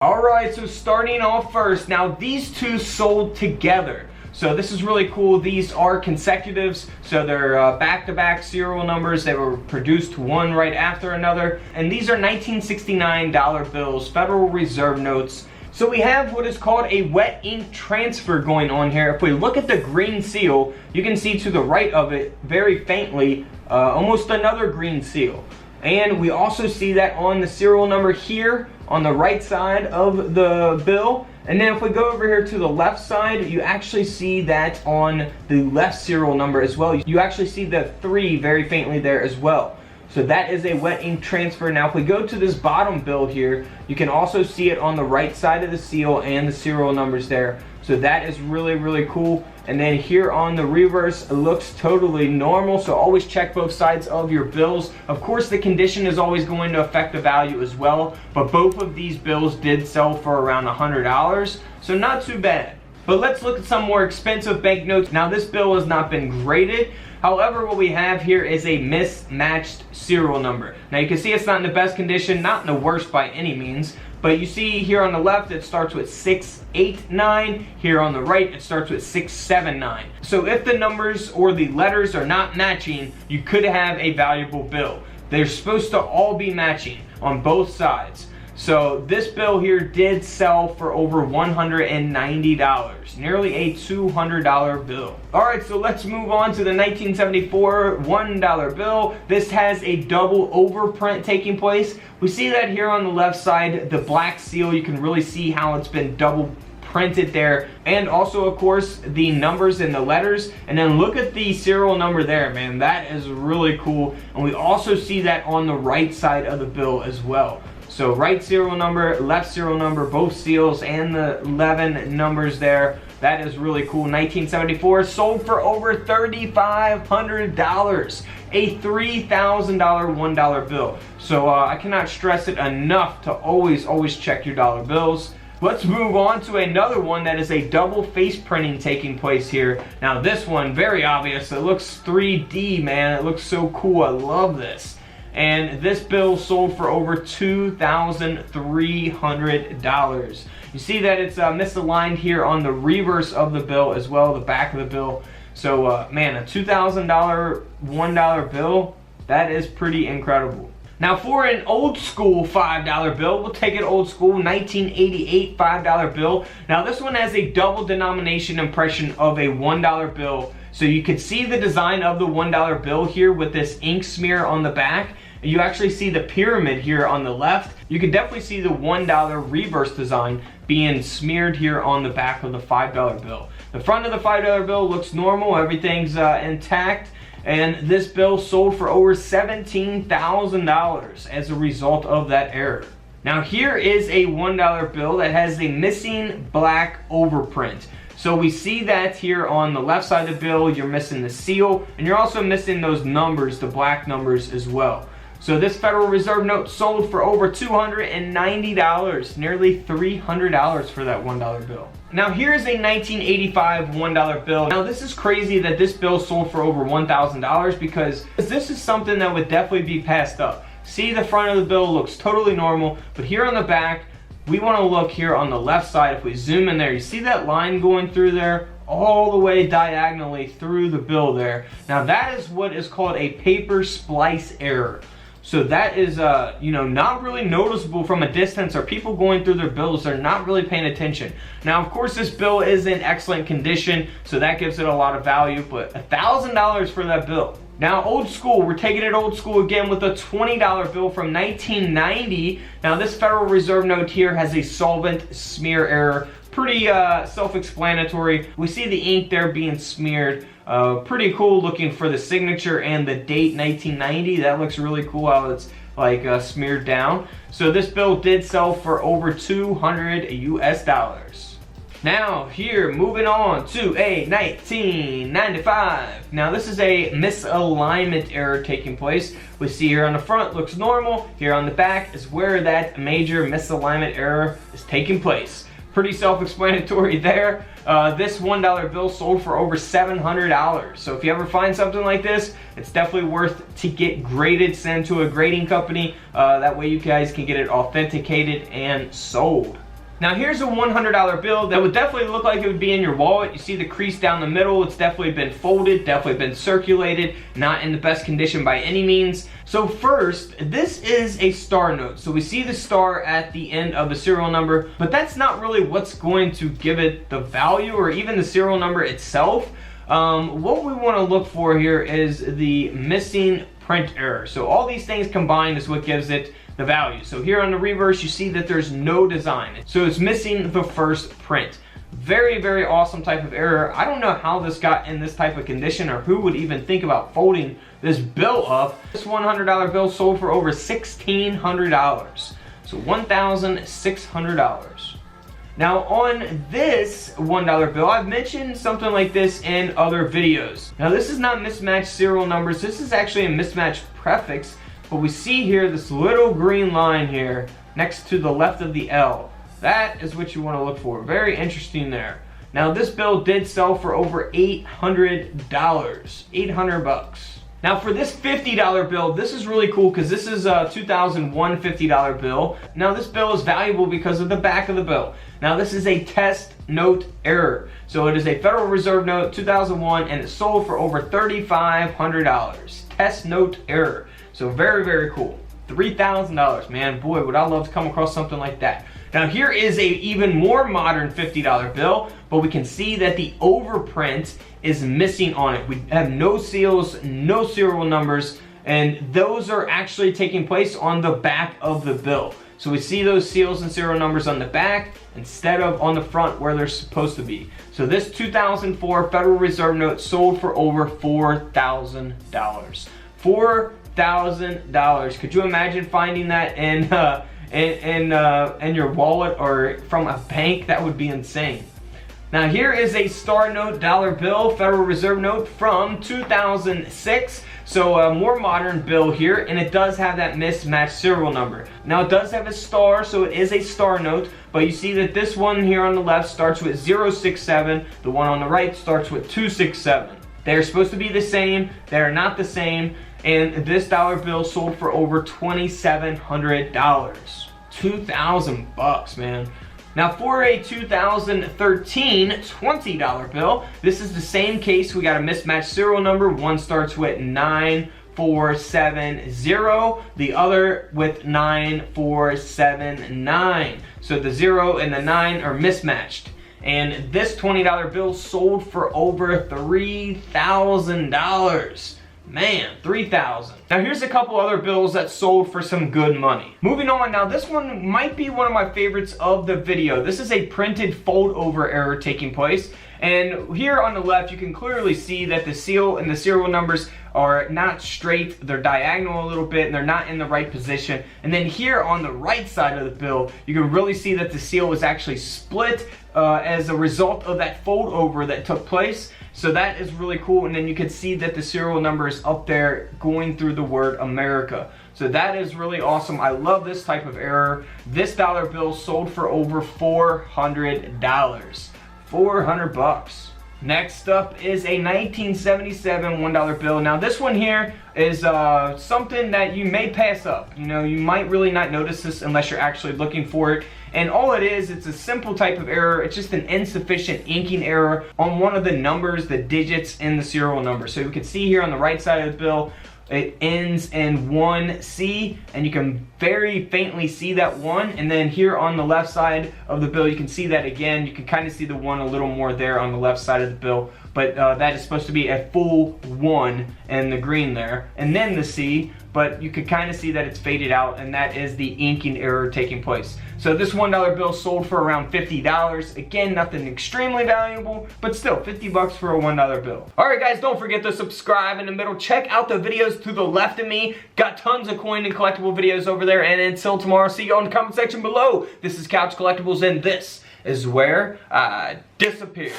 Alright, so starting off first, now these two sold together. So this is really cool. These are consecutives, so they're back-to-back serial numbers that were produced one right after another. And these are 1969 dollar bills, Federal Reserve notes. So we have what is called a wet ink transfer going on here. If we look at the green seal, you can see to the right of it, very faintly, almost another green seal. And we also see that on the serial number here on the right side of the bill. And then if we go over here to the left side, you actually see that on the left serial number as well. You actually see the 3 very faintly there as well. So that is a wet ink transfer. Now if we go to this bottom bill here, you can also see it on the right side of the seal and the serial numbers there. So that is really, really cool. And then here on the reverse, it looks totally normal. So always check both sides of your bills. Of course, the condition is always going to affect the value as well. But both of these bills did sell for around $100. So not too bad. But let's look at some more expensive banknotes. Now this bill has not been graded. However, what we have here is a mismatched serial number. Now you can see it's not in the best condition, not in the worst by any means. But you see here on the left, it starts with 689. Here on the right, it starts with 679. So if the numbers or the letters are not matching, you could have a valuable bill. They're supposed to all be matching on both sides. So this bill here did sell for over $190, nearly a $200 bill. Alright, so let's move on to the 1974 $1 bill. This has a double overprint taking place. We see that here on the left side, the black seal, you can really see how it's been double printed there, and also of course the numbers and the letters. And then look at the serial number there, man, that is really cool. And we also see that on the right side of the bill as well. So right serial number, left serial number, both seals and the 11 numbers there. That is really cool. 1974, sold for over $3,500. A $3,000 $1 bill. So I cannot stress it enough to always check your dollar bills. Let's move on to another one that is a double face printing taking place here. Now this one, very obvious. It looks 3D, man. It looks so cool. I love this. And this bill sold for over $2,300. You see that it's misaligned here on the reverse of the bill as well, the back of the bill. So man, a $2,000 $1 bill, that is pretty incredible. Now for an old school $5 bill, we'll take it old school, 1988 $5 bill. Now this one has a double denomination impression of a $1 bill. So you can see the design of the $1 bill here with this ink smear on the back. You actually see the pyramid here on the left. You can definitely see the $1 reverse design being smeared here on the back of the $5 bill. The front of the $5 bill looks normal, everything's intact. And this bill sold for over $17,000 as a result of that error. Now here is a $1 bill that has a missing black overprint. So we see that here on the left side of the bill, you're missing the seal, and you're also missing those numbers, the black numbers as well. So this Federal Reserve note sold for over $290, nearly $300 for that $1 bill. Now here's a 1985 $1 bill. Now this is crazy that this bill sold for over $1,000 because this is something that would definitely be passed up. See, the front of the bill looks totally normal, but here on the back, we want to look here on the left side. If we zoom in there, you see that line going through there all the way diagonally through the bill there. Now that is what is called a paper splice error. So that is, not really noticeable from a distance, or people going through their bills are not really paying attention. Now, of course, this bill is in excellent condition, so that gives it a lot of value, but $1,000 for that bill. Now, old school, we're taking it old school again with a $20 bill from 1990. Now, this Federal Reserve note here has a solvent smear error. Pretty self-explanatory. We see the ink there being smeared. Pretty cool looking for the signature and the date 1990. That looks really cool how it's like smeared down. So this bill did sell for over $200 US. Now here, moving on to a 1995. Now this is a misalignment error taking place. We see here on the front looks normal. Here on the back is where that major misalignment error is taking place. Pretty self-explanatory there. This $1 bill sold for over $700. So if you ever find something like this, it's definitely worth to get graded, sent to a grading company. That way you guys can get it authenticated and sold. Now here's a $100 bill that would definitely look like it would be in your wallet. You see the crease down the middle, it's definitely been folded, definitely been circulated, not in the best condition by any means. So first, this is a star note. So we see the star at the end of the serial number, but that's not really what's going to give it the value or even the serial number itself. What we want to look for here is the missing print error. So all these things combined is what gives it the value. So here on the reverse, you see that there's no design. So it's missing the first print. Very, very awesome type of error. I don't know how this got in this type of condition or who would even think about folding this bill up. This $100 bill sold for over $1,600. So $1,600. Now on this $1 bill, I've mentioned something like this in other videos. Now this is not mismatched serial numbers. This is actually a mismatched prefix. But we see here this little green line here next to the left of the L. That is what you want to look for. Very interesting there. Now this bill did sell for over $800. 800 bucks. Now for this $50 bill, this is really cool because this is a 2001 $50 bill. Now this bill is valuable because of the back of the bill. Now this is a test note error. So it is a Federal Reserve note 2001 and it sold for over $3,500. Test note error. So very, very cool. $3,000, man. Boy, would I love to come across something like that. Now here is a even more modern $50 bill, but we can see that the overprint is missing on it. We have no seals, no serial numbers, and those are actually taking place on the back of the bill. So we see those seals and serial numbers on the back instead of on the front where they're supposed to be. So this 2004 Federal Reserve note sold for over $4,000. $4,000. Could you imagine finding that in your wallet or from a bank? That would be insane. Now here is a star note dollar bill, Federal Reserve note from 2006. So a more modern bill here, and it does have that mismatched serial number. Now it does have a star, so it is a star note, but you see that this one here on the left starts with 067, the one on the right starts with 267. They're supposed to be the same, they're not the same, and this dollar bill sold for over $2,700. 2,000 bucks, man. Now for a 2013 $20 bill, this is the same case. We got a mismatched serial number. One starts with 9470, the other with 9479. So the 0 and the 9 are mismatched. And this $20 bill sold for over $3,000. Man, 3,000. Now here's a couple other bills that sold for some good money. Moving on, now this one might be one of my favorites of the video. This is a printed fold over error taking place. And here on the left, you can clearly see that the seal and the serial numbers are not straight. They're diagonal a little bit and they're not in the right position. And then here on the right side of the bill, you can really see that the seal is actually split as a result of that fold over that took place. So that is really cool, and then you can see that the serial number is up there going through the word America. So that is really awesome. I love this type of error. This dollar bill sold for over $400. 400 bucks. Next up is a 1977 $1 bill. Now this one here is something that you may pass up. You know, you might really not notice this unless you're actually looking for it. And all it is, it's a simple type of error. It's just an insufficient inking error on one of the numbers, the digits in the serial number. So you can see here on the right side of the bill, it ends in 1C, and you can very faintly see that 1. And then here on the left side of the bill, you can see that again. You can kind of see the 1 a little more there on the left side of the bill. But that is supposed to be a full 1 in the green there. And then the C, but you could kind of see that it's faded out, and that is the inking error taking place. So this $1 bill sold for around $50. Again, nothing extremely valuable, but still 50 bucks for a $1 bill. Alright guys, don't forget to subscribe in the middle. Check out the videos to the left of me. Got tons of coin and collectible videos over there. And until tomorrow, see you on the comment section below. This is Couch Collectibles, and this is where I disappear.